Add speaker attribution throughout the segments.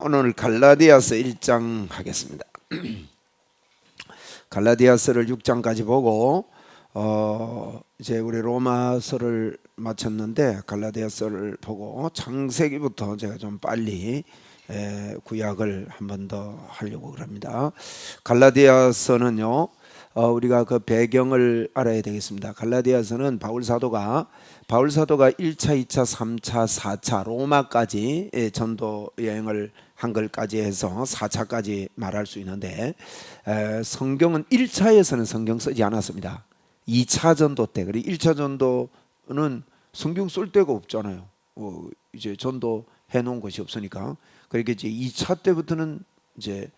Speaker 1: 오늘 갈라디아서 1장 하겠습니다. 갈라디아서를 6장까지 보고 이제 우리 로마서를 마쳤는데 갈라디아서를 보고 창세기부터 제가 좀 빨리 구약을 한 번 더 하려고 합니다. 갈라디아서는요, 우리가 그 배경을 알아야 되겠습니다. 갈라디아서는 바울 사도가 1차, 2차, 3차, 4차 로마까지 전도 여행을 한 걸까지 해서 4차까지 말할 수 있는데, 성경은 1차에서는 성경 쓰지 않았습니다. 2차 전도 때. 그리고 1차 전도는 성경 쓸 데가 없잖아요. 이제 전도 해놓은 것이 없으니까. 그러니까 이제 2차 때부터는 이제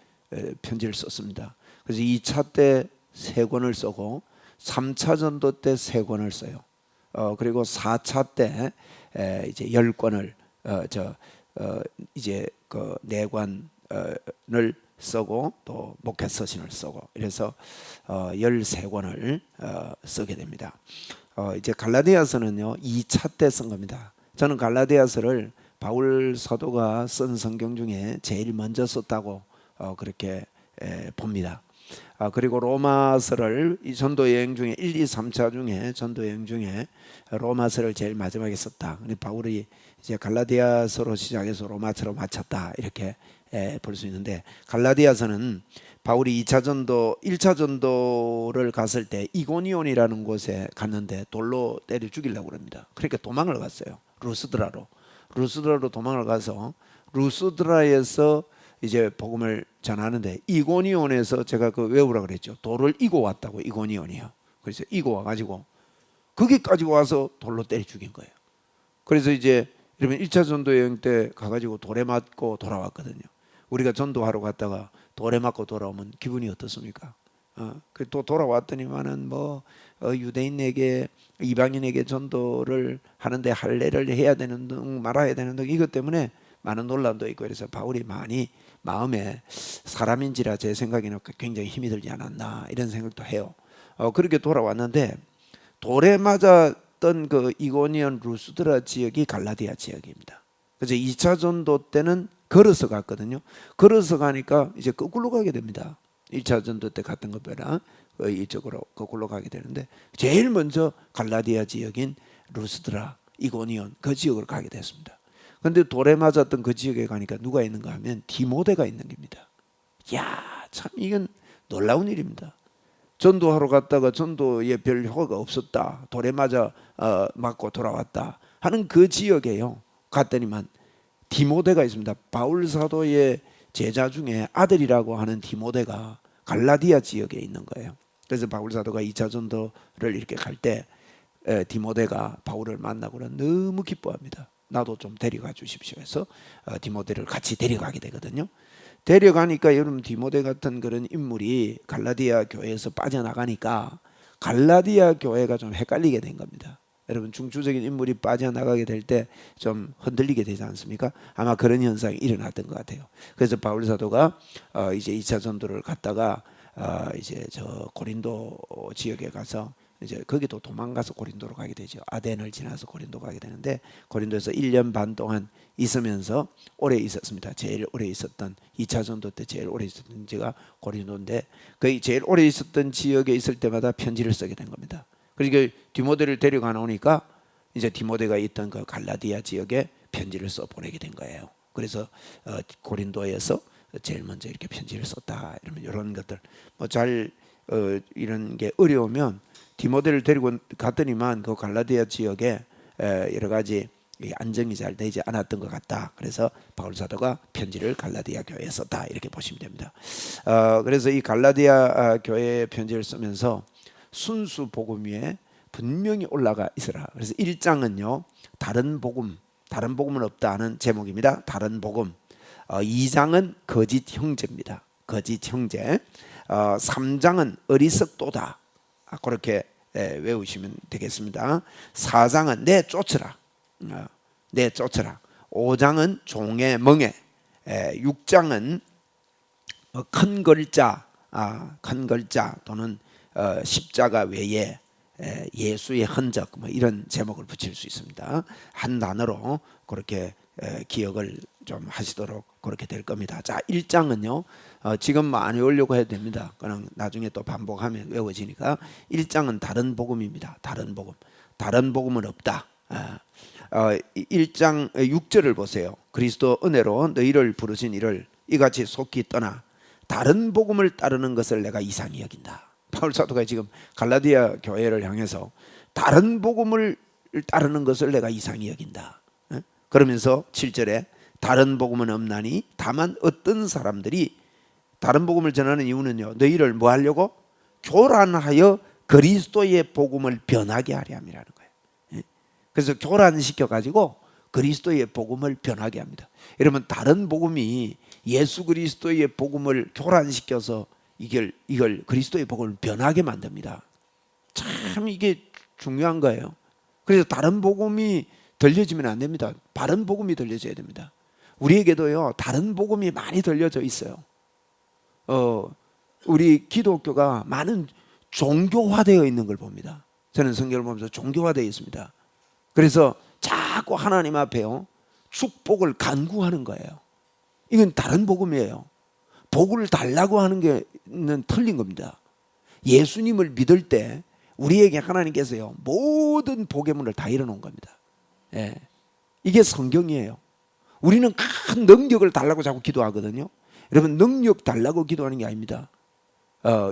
Speaker 1: 편지를 썼습니다. 그래서 2차 때 3권을 쓰고 3차 전도 때 3권을 써요. 그리고 4차 때 이제 10권을 이제 그 4권을 쓰고 또 목회 서신을 쓰고 이래서 13권을 쓰게 됩니다. 이제 갈라디아서는요 2차 때 쓴 겁니다. 저는 갈라디아서를 바울 사도가 쓴 성경 중에 제일 먼저 썼다고 그렇게 봅니다. 그리고 로마서를 이 전도 여행 중에 1, 2, 3차 중에 전도 여행 중에 로마서를 제일 마지막에 썼다. 근데 바울이 이제 갈라디아서로 시작해서 로마서로 마쳤다 이렇게 볼 수 있는데, 갈라디아서는 바울이 2차 전도, 1차 전도를 갔을 때 이고니온이라는 곳에 갔는데 돌로 때려 죽이려고 합니다. 그러니까 도망을 갔어요. 루스드라로 도망을 가서 루스드라에서 이제 복음을 전하는데, 이고니온에서 제가 그 외우라 그랬죠. 돌을 이고 왔다고. 이고니온이요. 그래서 이고 와가지고 거기까지 와서 돌로 때려 죽인 거예요. 그래서 이제 여러분 1차 전도 여행 때 가가지고 돌에 맞고 돌아왔거든요. 우리가 전도하러 갔다가 돌에 맞고 돌아오면 기분이 어떻습니까? 또 돌아왔더니만은 유대인에게, 이방인에게 전도를 하는데 할례를 해야 되는 등 말아야 되는 등 이것 때문에 많은 논란도 있고, 그래서 바울이 많이 마음에 사람인지라 제 생각에는 굉장히 힘이 들지 않았나 이런 생각도 해요. 그렇게 돌아왔는데 돌에 맞았던 그 이고니온 루스드라 지역이 갈라디아 지역입니다. 그래서 2차 전도 때는 걸어서 갔거든요. 걸어서 가니까 이제 거꾸로 가게 됩니다. 1차 전도 때 갔던 것보다 이쪽으로 거꾸로 가게 되는데, 제일 먼저 갈라디아 지역인 루스드라, 이고니온 그 지역으로 가게 됐습니다. 그런데 돌에 맞았던 그 지역에 가니까 누가 있는가 하면 디모데가 있는 겁니다. 이야, 참 이건 놀라운 일입니다. 전도하러 갔다가 전도에 별 효과가 없었다, 돌에 맞고 돌아왔다 하는 그 지역에요 갔더니만 디모데가 있습니다. 바울 사도의 제자 중에 아들이라고 하는 디모데가 갈라디아 지역에 있는 거예요. 그래서 바울 사도가 2차 전도를 이렇게 갈 때 디모데가 바울을 만나고 너무 기뻐합니다. 나도 좀 데려가 주십시오 해서 디모데를 같이 데려가게 되거든요. 데려가니까 여러분, 디모데 같은 그런 인물이 갈라디아 교회에서 빠져나가니까 갈라디아 교회가 좀 헷갈리게 된 겁니다. 여러분, 중추적인 인물이 빠져나가게 될 때 좀 흔들리게 되지 않습니까? 아마 그런 현상이 일어났던 것 같아요. 그래서 바울 사도가 이제 2차 전도를 갔다가 이제 저 고린도 지역에 가서 이제 거기도 도망가서 고린도로 가게 되죠. 아덴을 지나서 고린도 가게 되는데, 고린도에서 1년 반 동안 있으면서 오래 있었습니다. 제일 오래 있었던 2차 전도 때 제일 오래 있었던 지가 고린도인데, 그 제일 오래 있었던 지역에 있을 때마다 편지를 쓰게 된 겁니다. 그러니까 디모데를 데려가 놓으니까 이제 디모데가 있던 그 갈라디아 지역에 편지를 써 보내게 된 거예요. 그래서 고린도에서 제일 먼저 이렇게 편지를 썼다. 이런 것들 이런 게 어려우면 디모데를 데리고 갔더니만 그 갈라디아 지역에 여러 가지 안정이 잘 되지 않았던 것 같다. 그래서 바울 사도가 편지를 갈라디아 교회에 썼다 이렇게 보시면 됩니다. 그래서 이 갈라디아 교회에 편지를 쓰면서 순수 복음 위에 분명히 올라가 있으라. 그래서 1장은요 다른 복음은 없다 하는 제목입니다. 다른 복음. 2장은 거짓 형제입니다. 거짓 형제. 3장은 어리석도다. 그렇게 외우시면 되겠습니다. 4장은 내쫓으라. 내쫓으라. 5장은 종의 멍에. 6장은 큰 글자, 큰 글자 또는 십자가 외에 예수의 흔적 이런 제목을 붙일 수 있습니다. 한 단어로 그렇게 기억을 좀 하시도록 그렇게 될 겁니다. 자, 1장은요. 지금 안 외우려고 해도 됩니다. 그냥 나중에 또 반복하면 외워지니까 1장은 다른 복음입니다. 다른 복음. 다른 복음은 없다. 1장 6절을 보세요. 그리스도 은혜로 너희를 부르신 이를 이같이 속히 떠나 다른 복음을 따르는 것을 내가 이상히 여긴다. 바울 사도가 지금 갈라디아 교회를 향해서 다른 복음을 따르는 것을 내가 이상히 여긴다. 그러면서 7절에 다른 복음은 없나니 다만 어떤 사람들이 다른 복음을 전하는 이유는요, 너희를 뭐 하려고? 교란하여 그리스도의 복음을 변하게 하려 함이라는 거예요. 그래서 교란시켜 가지고 그리스도의 복음을 변하게 합니다. 여러분, 다른 복음이 예수 그리스도의 복음을 교란시켜서 이걸 그리스도의 복음을 변하게 만듭니다. 참 이게 중요한 거예요. 그래서 다른 복음이 들려지면 안 됩니다. 바른 복음이 들려져야 됩니다. 우리에게도요, 다른 복음이 많이 들려져 있어요. 우리 기독교가 많은 종교화되어 있는 걸 봅니다. 저는 성경을 보면서 종교화되어 있습니다. 그래서 자꾸 하나님 앞에요, 축복을 간구하는 거예요. 이건 다른 복음이에요. 복을 달라고 하는 게는 틀린 겁니다. 예수님을 믿을 때 우리에게 하나님께서요, 모든 복의 문을 다 열어놓은 겁니다. 이게 성경이에요. 우리는 큰 능력을 달라고 자꾸 기도하거든요. 여러분, 능력 달라고 기도하는 게 아닙니다.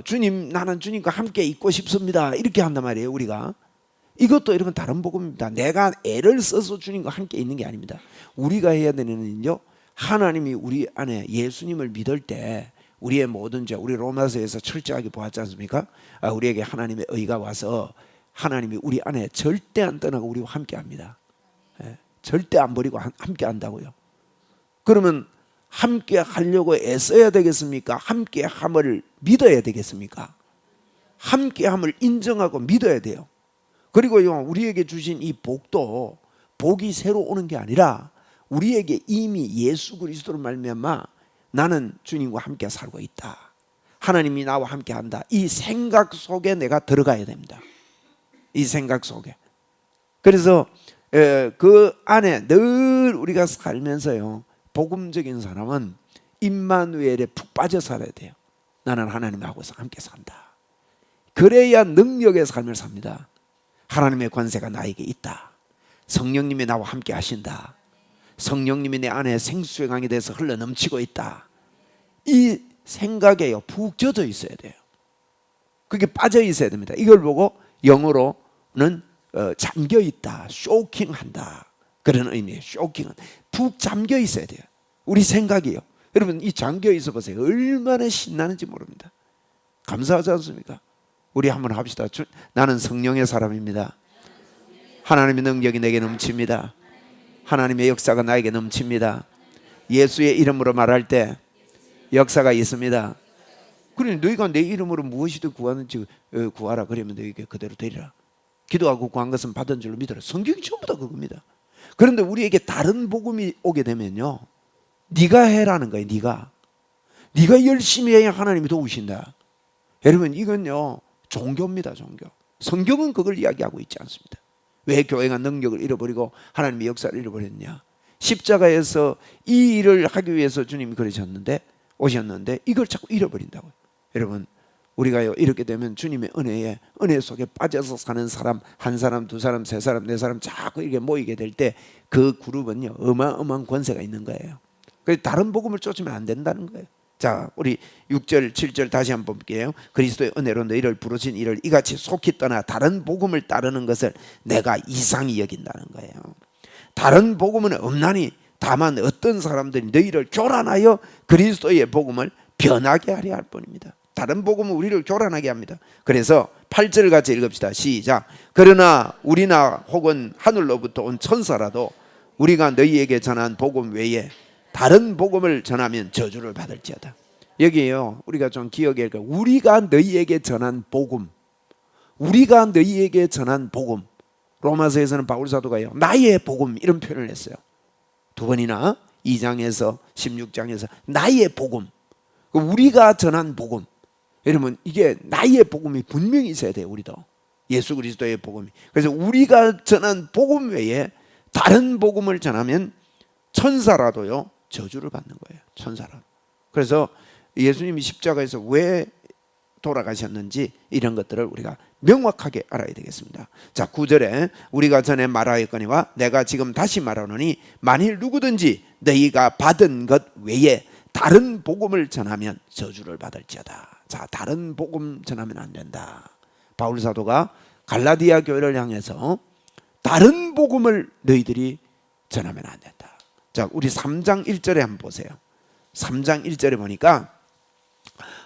Speaker 1: 주님, 나는 주님과 함께 있고 싶습니다, 이렇게 한단 말이에요. 우리가 이것도 여러분 다른 복음입니다. 내가 애를 써서 주님과 함께 있는 게 아닙니다. 우리가 해야 되는 일은요, 하나님이 우리 안에 예수님을 믿을 때 우리의 모든 죄, 우리 로마서에서 철저하게 보았지 않습니까? 우리에게 하나님의 의가 와서 하나님이 우리 안에 절대 안 떠나고 우리와 함께 합니다. 절대 안 버리고 함께 한다고요. 그러면 함께 하려고 애써야 되겠습니까? 함께 함을 믿어야 되겠습니까? 함께 함을 인정하고 믿어야 돼요. 그리고요, 우리에게 주신 이 복도 복이 새로 오는 게 아니라 우리에게 이미 예수 그리스도로 말미암아 나는 주님과 함께 살고 있다, 하나님이 나와 함께 한다, 이 생각 속에 내가 들어가야 됩니다. 이 생각 속에. 그래서 그 안에 늘 우리가 살면서요, 복음적인 사람은 임마누엘에 푹 빠져 살아야 돼요. 나는 하나님하고 함께 산다. 그래야 능력의 삶을 삽니다. 하나님의 권세가 나에게 있다. 성령님이 나와 함께 하신다. 성령님이 내 안에 생수의 강이 돼서 흘러넘치고 있다. 이 생각에요, 푹 젖어 있어야 돼요. 그게 빠져 있어야 됩니다. 이걸 보고 영어로는 잠겨 있다, 쇼킹한다, 그런 의미예요. 쇼킹은 푹 잠겨 있어야 돼요. 우리 생각이요. 여러분, 이 잠겨 있어 보세요. 얼마나 신나는지 모릅니다. 감사하지 않습니까? 우리 한번 합시다. 나는 성령의 사람입니다. 하나님의 능력이 내게 넘칩니다. 하나님의 역사가 나에게 넘칩니다. 예수의 이름으로 말할 때 역사가 있습니다. 그러니 너희가 내 이름으로 무엇이든 구하는지 구하라. 그러면 너희에게 그대로 되리라. 기도하고 구한 것은 받은 줄로 믿어라. 성경이 전부 다 그겁니다. 그런데 우리에게 다른 복음이 오게 되면요, 네가 해라는 거예요. 네가 열심히 해야 하나님이 도우신다. 여러분, 이건요 종교입니다. 종교. 성경은 그걸 이야기하고 있지 않습니다. 왜 교회가 능력을 잃어버리고 하나님의 역사를 잃어버렸냐? 십자가에서 이 일을 하기 위해서 주님이 오셨는데 이걸 자꾸 잃어버린다고요. 여러분, 우리가요 이렇게 되면 주님의 은혜 속에 빠져서 사는 사람, 한 사람, 두 사람, 세 사람, 네 사람 자꾸 이렇게 모이게 될 때 그 그룹은요 어마어마한 권세가 있는 거예요. 그래서 다른 복음을 쫓으면 안 된다는 거예요. 자, 우리 6절 7절 다시 한번 볼게요. 그리스도의 은혜로 너희를 부르신 이를 이같이 속히 떠나 다른 복음을 따르는 것을 내가 이상히 여긴다는 거예요. 다른 복음은 없나니 다만 어떤 사람들이 너희를 교란하여 그리스도의 복음을 변하게 하려 할 뿐입니다. 다른 복음은 우리를 교란하게 합니다. 그래서 8절 같이 읽읍시다. 시작. 그러나 우리나 혹은 하늘로부터 온 천사라도 우리가 너희에게 전한 복음 외에 다른 복음을 전하면 저주를 받을지어다. 여기에요, 우리가 좀 기억해야 할, 우리가 너희에게 전한 복음, 우리가 너희에게 전한 복음. 로마서에서는 바울 사도가요 나의 복음 이런 표현을 했어요. 두 번이나 2장에서 16장에서 나의 복음, 우리가 전한 복음. 여러분, 이게 나의 복음이 분명히 있어야 돼요. 우리도 예수 그리스도의 복음이. 그래서 우리가 전한 복음 외에 다른 복음을 전하면 천사라도요 저주를 받는 거예요. 천사라도. 그래서 예수님이 십자가에서 왜 돌아가셨는지 이런 것들을 우리가 명확하게 알아야 되겠습니다. 자, 9절에 우리가 전에 말하였거니와 내가 지금 다시 말하노니 만일 누구든지 너희가 받은 것 외에 다른 복음을 전하면 저주를 받을지어다. 자, 다른 복음 전하면 안 된다. 바울 사도가 갈라디아 교회를 향해서 다른 복음을 너희들이 전하면 안 된다. 자, 우리 3장 1절에 한번 보세요. 3장 1절에 보니까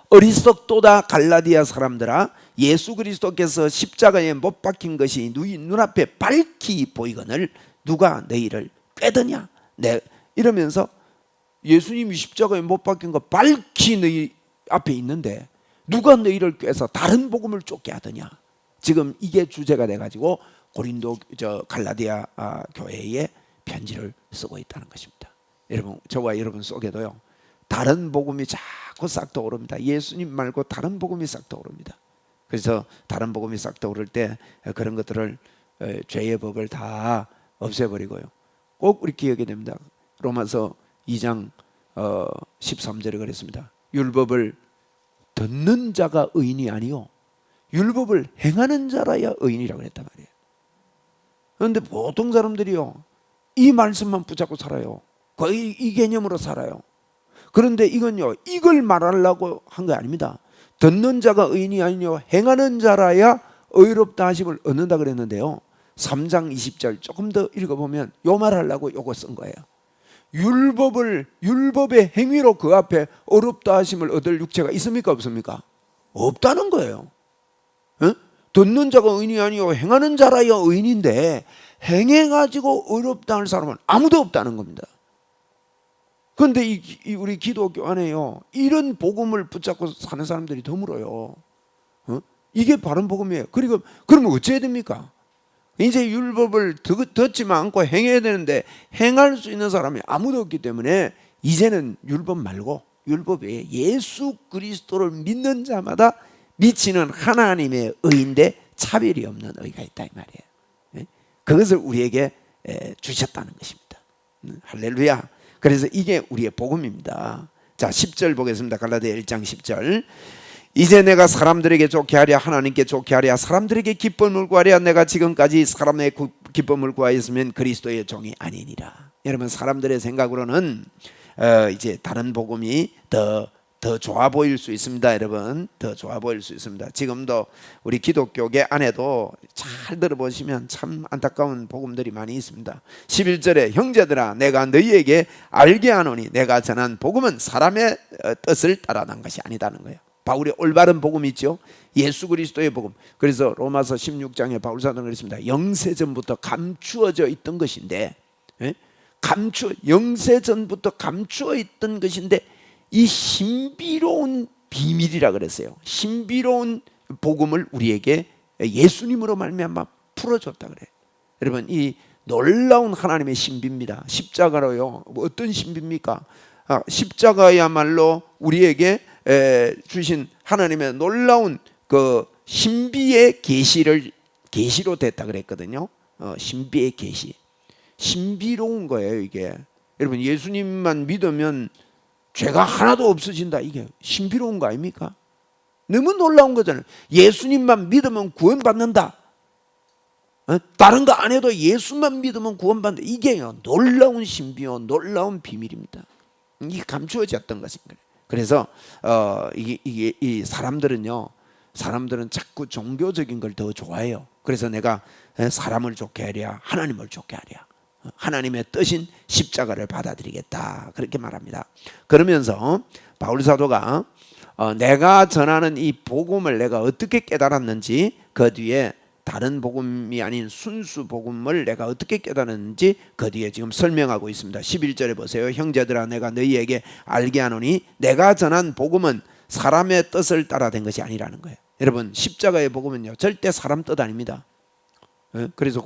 Speaker 1: 어리석도다 갈라디아 사람들아, 예수 그리스도께서 십자가에 못 박힌 것이 너희 눈앞에 밝히 보이거늘 누가 너희를 꾀드냐. 이러면서 예수님이 십자가에 못 박힌 거 밝히 너희 앞에 있는데 누가 너희를 꾀서 다른 복음을 쫓게 하더냐. 지금 이게 주제가 돼가지고 고린도 갈라디아 교회에 편지를 쓰고 있다는 것입니다. 여러분, 저와 여러분 속에도요 다른 복음이 자꾸 싹 떠오릅니다. 예수님 말고 다른 복음이 싹 떠오릅니다. 그래서 다른 복음이 싹 떠오를 때 그런 것들을 죄의 법을 다 없애버리고요. 꼭 우리 기억해야 됩니다. 로마서 2장 13절에 그랬습니다. 율법을 듣는 자가 의인이 아니요 율법을 행하는 자라야 의인이라고 그랬단 말이에요. 그런데 보통 사람들이요 이 말씀만 붙잡고 살아요. 거의 이 개념으로 살아요. 그런데 이건요 이걸 말하려고 한 게 아닙니다. 듣는 자가 의인이 아니요 행하는 자라야 의롭다 하심을 얻는다 그랬는데요, 3장 20절 조금 더 읽어보면 요 말하려고 요거 쓴 거예요. 율법의 행위로 그 앞에 의롭다 하심을 얻을 육체가 있습니까 없습니까? 없다는 거예요. 에? 듣는 자가 의인이 아니요 행하는 자라야 의인인데 행해가지고 의롭다 할 사람은 아무도 없다는 겁니다. 그런데 우리 기독교 안에요 이런 복음을 붙잡고 사는 사람들이 드물어요. 이게 바른 복음이에요. 그리고 그러면 어찌해야 됩니까? 이제 율법을 듣지만 않고 행해야 되는데 행할 수 있는 사람이 아무도 없기 때문에 이제는 율법 말고 율법 외에 예수 그리스도를 믿는 자마다 미치는 하나님의 의인데 차별이 없는 의가 있다 이 말이에요. 그것을 우리에게 주셨다는 것입니다. 할렐루야. 그래서 이게 우리의 복음입니다. 자, 10절 보겠습니다. 갈라디아 1장 10절. 이제 내가 사람들에게 좋게 하랴 하나님께 좋게 하랴 사람들에게 기쁨을 구하랴 내가 지금까지 사람의 기쁨을 구하였으면 그리스도의 종이 아니니라. 여러분, 사람들의 생각으로는 이제 다른 복음이 더 좋아 보일 수 있습니다. 여러분, 더 좋아 보일 수 있습니다. 지금도 우리 기독교계 안에도 잘 들어보시면 참 안타까운 복음들이 많이 있습니다. 11절에 형제들아 내가 너희에게 알게 하노니 내가 전한 복음은 사람의 뜻을 따라 난 것이 아니다는 거예요. 바울의 올바른 복음이 있죠. 예수 그리스도의 복음. 그래서 로마서 16장에 바울 사도는 그랬습니다. 영세전부터 감추어져 있던 것인데 영세전부터 감추어 있던 것인데 이 신비로운 비밀이라 그랬어요. 신비로운 복음을 우리에게 예수님으로 말미암아 풀어줬다 그래. 여러분, 이 놀라운 하나님의 신비입니다. 십자가로요. 어떤 신비입니까? 십자가야말로 우리에게 주신 하나님의 놀라운 그 신비의 계시로 됐다 그랬거든요. 신비의 계시. 신비로운 거예요, 이게. 여러분, 예수님만 믿으면 죄가 하나도 없어진다. 이게 신비로운 거 아닙니까? 너무 놀라운 거잖아요. 예수님만 믿으면 구원받는다. 다른 거 안 해도 예수만 믿으면 구원받는다. 이게요 놀라운 신비요 놀라운 비밀입니다. 이게 감추어졌던 것입니다. 그래서 이 사람들은 자꾸 종교적인 걸 더 좋아해요. 그래서 내가 사람을 좋게 하랴 하나님을 좋게 하랴 하나님의 뜻인 십자가를 받아들이겠다 그렇게 말합니다. 그러면서 바울 사도가 내가 전하는 이 복음을 내가 어떻게 깨달았는지, 그 뒤에 다른 복음이 아닌 순수 복음을 내가 어떻게 깨달았는지 그 뒤에 지금 설명하고 있습니다. 11절에 보세요. 형제들아 내가 너희에게 알게 하노니 내가 전한 복음은 사람의 뜻을 따라 된 것이 아니라는 거예요. 여러분, 십자가의 복음은요 절대 사람 뜻 아닙니다. 그래서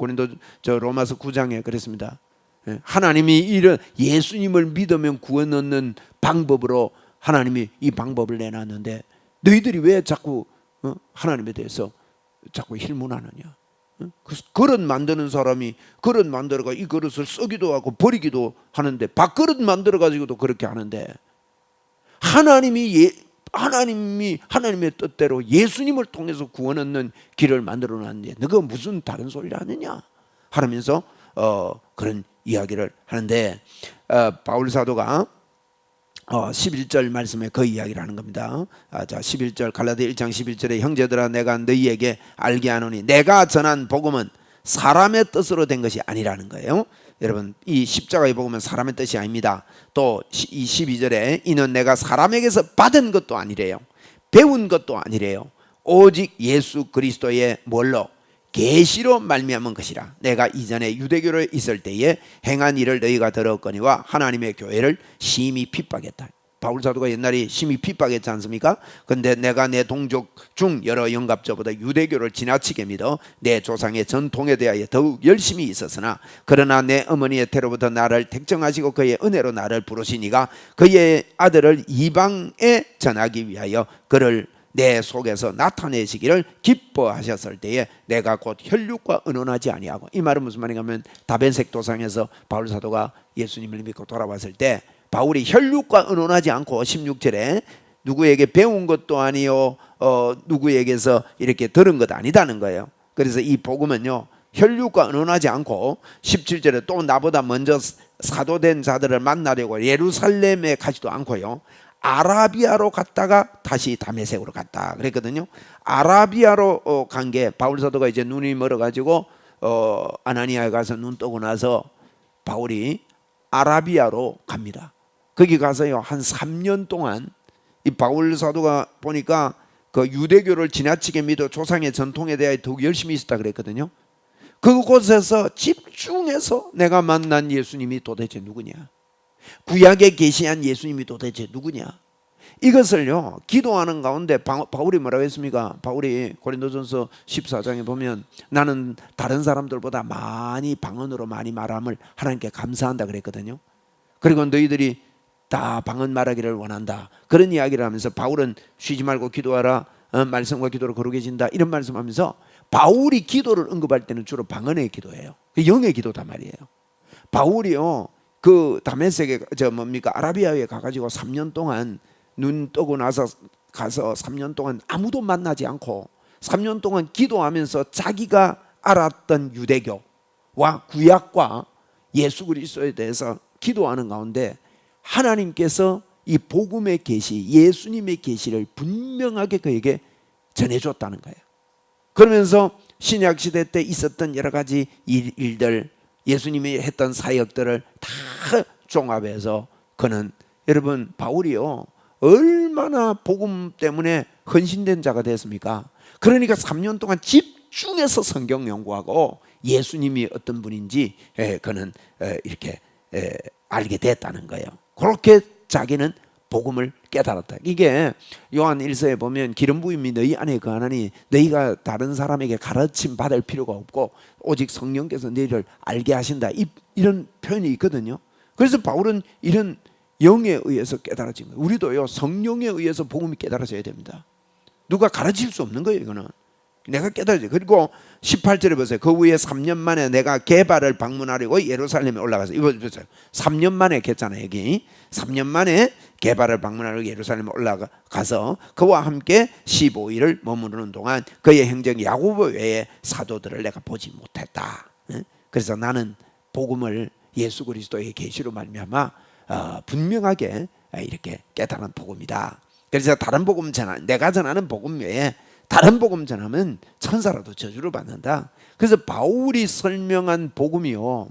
Speaker 1: 로마서 9장에 그랬습니다. 하나님이 이런 예수님을 믿으면 구원 얻는 방법으로 하나님이 이 방법을 내놨는데 너희들이 왜 자꾸 하나님에 대해서 자꾸 힐문하느냐. 그릇 만드는 사람이 그릇 만들어가 이 그릇을 쓰기도 하고 버리기도 하는데 밥그릇 만들어 가지고도 그렇게 하는데 하나님이 하나님의 뜻대로 예수님을 통해서 구원 얻는 길을 만들어 놨는데 너가 무슨 다른 소리를 하느냐 하면서 그런 이야기를 하는데 바울 사도가 11절 말씀에 그 이야기를 하는 겁니다. 자, 11절 갈라디아 1장 11절에 형제들아 내가 너희에게 알게 하노니 내가 전한 복음은 사람의 뜻으로 된 것이 아니라는 거예요. 여러분 이 십자가의 복음은 사람의 뜻이 아닙니다. 또 이 12절에 이는 내가 사람에게서 받은 것도 아니래요. 배운 것도 아니래요. 오직 예수 그리스도의 뭘로? 계시로 말미암은 것이라. 내가 이전에 유대교로 있을 때에 행한 일을 너희가 들었거니와 하나님의 교회를 심히 핍박했다. 바울 사도가 옛날에 심히 핍박했지 않습니까? 근데 내가 내 동족 중 여러 영갑자보다 유대교를 지나치게 믿어 내 조상의 전통에 대하여 더욱 열심히 있었으나 그러나 내 어머니의 태로부터 나를 택정하시고 그의 은혜로 나를 부르시니가 그의 아들을 이방에 전하기 위하여 그를 내 속에서 나타내시기를 기뻐하셨을 때에 내가 곧 혈육과 의논하지 아니하고, 이 말은 무슨 말인가 하면 다벤색 도상에서 바울 사도가 예수님을 믿고 돌아왔을 때 바울이 혈육과 의논하지 않고 16절에 누구에게 배운 것도 아니요 누구에게서 이렇게 들은 것 아니다는 거예요. 그래서 이 복음은요 혈육과 의논하지 않고 17절에 또 나보다 먼저 사도된 자들을 만나려고 예루살렘에 가지도 않고요 아라비아로 갔다가 다시 다메섹으로 갔다 그랬거든요. 아라비아로 간 게 바울 사도가 이제 눈이 멀어가지고 아나니아에 가서 눈 뜨고 나서 바울이 아라비아로 갑니다. 거기 가서요 한 3년 동안 이 바울 사도가 보니까 그 유대교를 지나치게 믿어 조상의 전통에 대해 더욱 열심히 있었다 그랬거든요. 그곳에서 집중해서 내가 만난 예수님이 도대체 누구냐, 구약에 계시한 예수님이 도대체 누구냐, 이것을요 기도하는 가운데 바울이 뭐라고 했습니까? 바울이 고린도전서 14장에 보면 나는 다른 사람들보다 많이 방언으로 많이 말함을 하나님께 감사한다 그랬거든요. 그리고 너희들이 다 방언 말하기를 원한다 그런 이야기를 하면서 바울은 쉬지 말고 기도하라, 말씀과 기도로 거룩해진다 이런 말씀하면서 바울이 기도를 언급할 때는 주로 방언의 기도예요. 영의 기도다 말이에요. 바울이요 그 다메섹에 아라비아에 가가지고 3년 동안 눈 뜨고 나서 가서 3년 동안 아무도 만나지 않고 3년 동안 기도하면서 자기가 알았던 유대교와 구약과 예수 그리스도에 대해서 기도하는 가운데 하나님께서 이 복음의 계시, 예수님의 계시를 분명하게 그에게 전해줬다는 거예요. 그러면서 신약 시대 때 있었던 여러 가지 일들, 예수님이 했던 사역들을 다 종합해서 그는, 여러분 바울이요 얼마나 복음 때문에 헌신된 자가 됐습니까? 그러니까 3년 동안 집중해서 성경 연구하고 예수님이 어떤 분인지 그는 이렇게 알게 됐다는 거예요. 그렇게 자기는 복음을 깨달았다. 이게 요한 1서에 보면 기름 부음이 너희 안에 거하나니 너희가 다른 사람에게 가르침 받을 필요가 없고 오직 성령께서 너희를 알게 하신다, 이런 표현이 있거든요. 그래서 바울은 이런 영에 의해서 깨달아진 거예요. 우리도요 성령에 의해서 복음이 깨달아져야 됩니다. 누가 가르칠 수 없는 거예요. 이거는 내가 깨달아져. 그리고 18절에 보세요. 그 후에 3년 만에 내가 게바를 방문하려고 예루살렘에 올라가서, 이거 보세요. 3년 만에 했잖아요. 여기 3년 만에 게바를 방문하려고 예루살렘에 올라가서 그와 함께 15일을 머무르는 동안 그의 형제 야고보 외에 사도들을 내가 보지 못했다. 그래서 나는 복음을 예수 그리스도의 계시로 말미암아 분명하게 이렇게 깨달은 복음이다. 그래서 다른 복음 내가 전하는 복음 외에 다른 복음 전하면 천사라도 저주를 받는다. 그래서 바울이 설명한 복음이요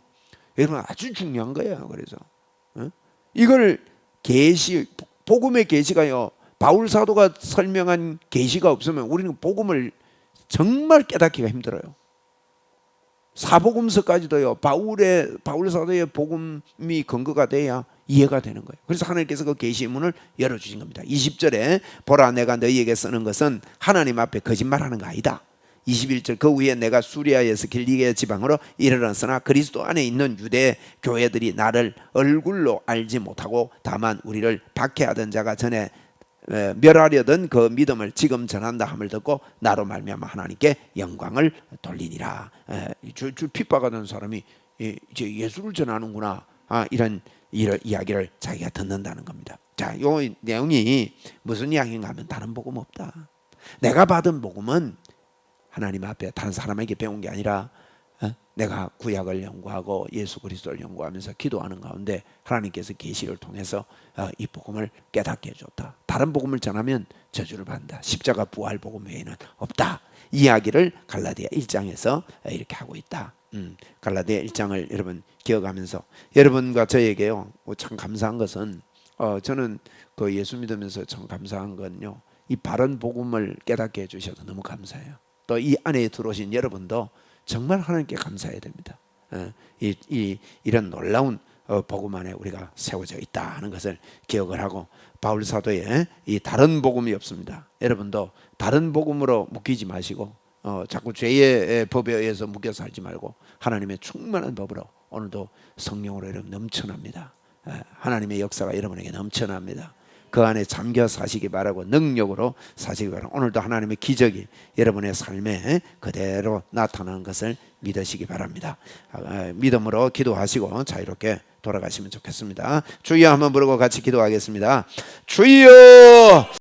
Speaker 1: 여러분 아주 중요한 거예요. 그래서 이걸 복음의 계시가요 바울 사도가 설명한 계시가 없으면 우리는 복음을 정말 깨닫기가 힘들어요. 사복음서까지도요 바울 사도의 복음이 근거가 돼야 이해가 되는 거예요. 그래서 하나님께서 그 계시의 문을 열어주신 겁니다. 20절에 보라 내가 너희에게 쓰는 것은 하나님 앞에 거짓말하는 거 아니다. 21절 그 후에 내가 수리아에서 길리게 지방으로 이르렀으나 그리스도 안에 있는 유대 교회들이 나를 얼굴로 알지 못하고 다만 우리를 박해하던 자가 전에 멸하려던 그 믿음을 지금 전한다 함을 듣고 나로 말미암아 하나님께 영광을 돌리니라. 주 핍박하던 사람이 이제 예수를 전하는구나, 이런 이야기를 자기가 듣는다는 겁니다. 자, 요 내용이 무슨 이야기인가 하면 다른 복음 없다. 내가 받은 복음은 하나님 앞에 다른 사람에게 배운 게 아니라 내가 구약을 연구하고 예수 그리스도를 연구하면서 기도하는 가운데 하나님께서 계시를 통해서 이 복음을 깨닫게 해줬다. 다른 복음을 전하면 저주를 받는다. 십자가 부활 복음 외에는 없다. 이야기를 갈라디아 1장에서 이렇게 하고 있다. 갈라디아 1장을 여러분 기억하면서 여러분과 저에게요, 참 감사한 것은 저는 그 예수 믿으면서 참 감사한 건요, 이 바른 복음을 깨닫게 해주셔서 너무 감사해요. 또 이 안에 들어오신 여러분도 정말 하나님께 감사해야 됩니다. 이런 놀라운 복음 안에 우리가 세워져 있다 하는 것을 기억을 하고, 바울 사도에 이 다른 복음이 없습니다. 여러분도 다른 복음으로 묶이지 마시고 자꾸 죄의 법에 의해서 묶여 살지 말고 하나님의 충만한 법으로 오늘도 성령으로 여러분 넘쳐납니다. 하나님의 역사가 여러분에게 넘쳐납니다. 그 안에 잠겨 사시기 바라고 능력으로 사시기 바라고, 오늘도 하나님의 기적이 여러분의 삶에 그대로 나타나는 것을 믿으시기 바랍니다. 믿음으로 기도하시고 자유롭게 돌아가시면 좋겠습니다. 주여 한번 부르고 같이 기도하겠습니다. 주여!